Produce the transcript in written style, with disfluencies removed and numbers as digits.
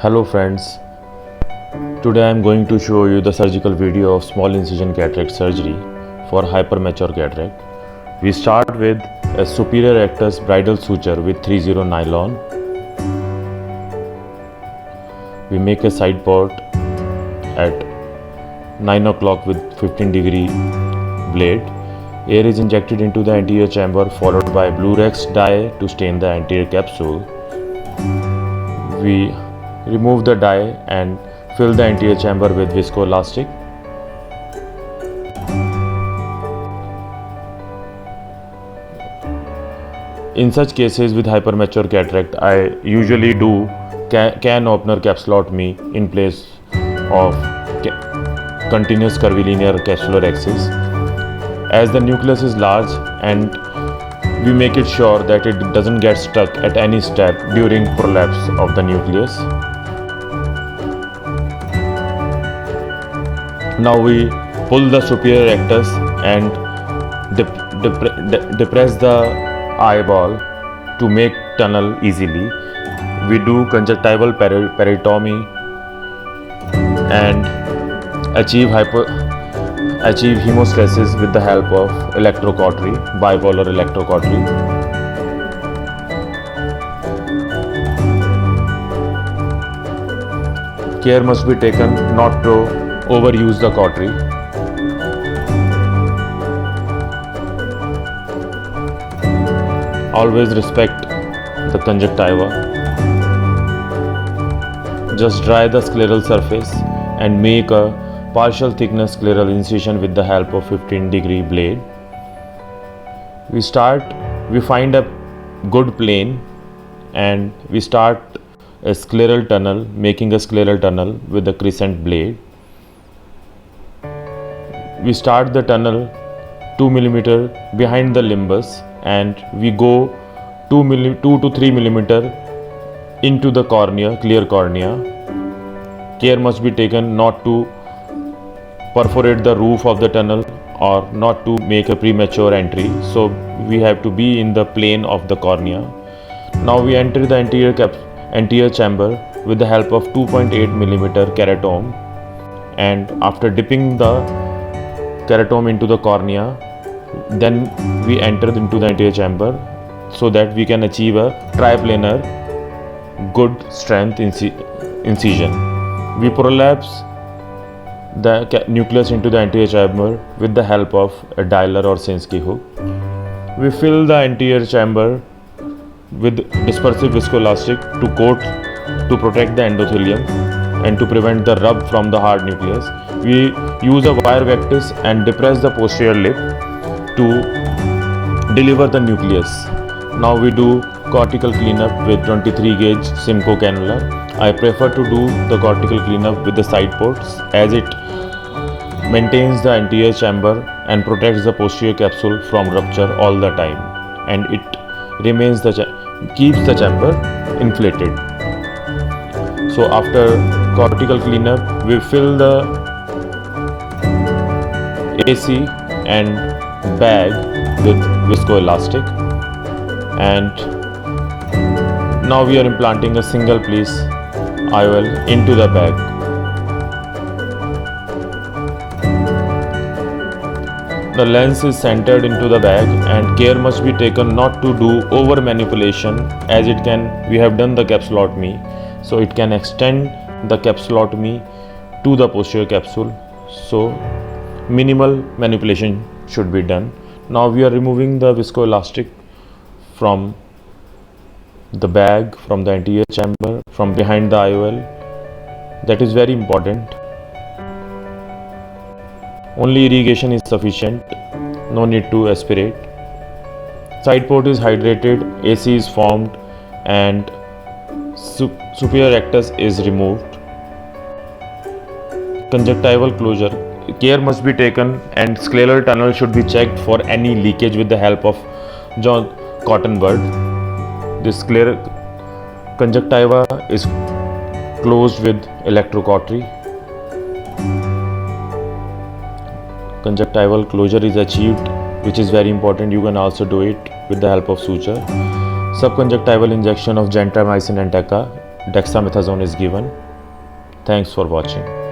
Hello friends, today I am going to show you the surgical video of small incision cataract surgery for hypermature cataract. We start with a superior rectus bridle suture with 3/0 nylon. We make a side port at 9 o'clock with 15-degree blade. Air is injected into the anterior chamber followed by Blurex dye to stain the anterior capsule. We remove the dye and fill the anterior chamber with viscoelastic. In such cases with hypermature cataract, I usually do can opener capsulotomy in place of continuous curvilinear capsular axis. As the nucleus is large and we make it sure that it doesn't get stuck at any step during prolapse of the nucleus. Now we pull the superior rectus and depress the eyeball to make tunnel easily. We do conjunctival peritomy and achieve hemostasis with the help of electrocautery, bipolar electrocautery. Care must be taken not to overuse the cautery. Always respect the conjunctiva. Just dry the scleral surface and make a partial thickness scleral incision with the help of 15-degree blade. We find a good plane and we start a scleral tunnel, making a scleral tunnel with a crescent blade. We start the tunnel 2 mm behind the limbus and we go 2 to 3 mm into the cornea, clear cornea. Care must be taken not to perforate the roof of the tunnel or not to make a premature entry. So we have to be in the plane of the cornea. Now we enter the anterior chamber with the help of 2.8 mm keratome, and after dipping the keratome into the cornea, then we enter into the anterior chamber so that we can achieve a triplanar good strength incision. We prolapse the nucleus into the anterior chamber with the help of a Dyler or Sinskey hook. We fill the anterior chamber with dispersive viscoelastic to protect the endothelium and to prevent the rub from the hard nucleus. We use a wire vectis and depress the posterior lip to deliver the nucleus. Now we do cortical cleanup with 23 gauge Simcoe cannula. I prefer to do the cortical cleanup with the side ports as it maintains the anterior chamber and protects the posterior capsule from rupture all the time, and it remains keeps the chamber inflated. So after cortical cleanup, we fill the AC and bag with viscoelastic, and now we are implanting a single piece IOL into the bag. The lens is centered into the bag and care must be taken not to do over manipulation, as we have done the capsulotomy, so it can extend the capsulotomy to the posterior capsule. So minimal manipulation should be done. Now we are removing the viscoelastic from the bag, from the anterior chamber, from behind the IOL. That is very important. Only irrigation is sufficient, no need to aspirate. Side port is hydrated, AC is formed, and superior rectus is removed. Conjunctival closure. Care must be taken and scleral tunnel should be checked for any leakage with the help of John cotton bud. This conjunctiva is closed with electrocautery. Conjunctival closure is achieved, which is very important. You can also do it with the help of suture. Subconjunctival injection of gentamicin and teca dexamethasone is given. Thanks for watching.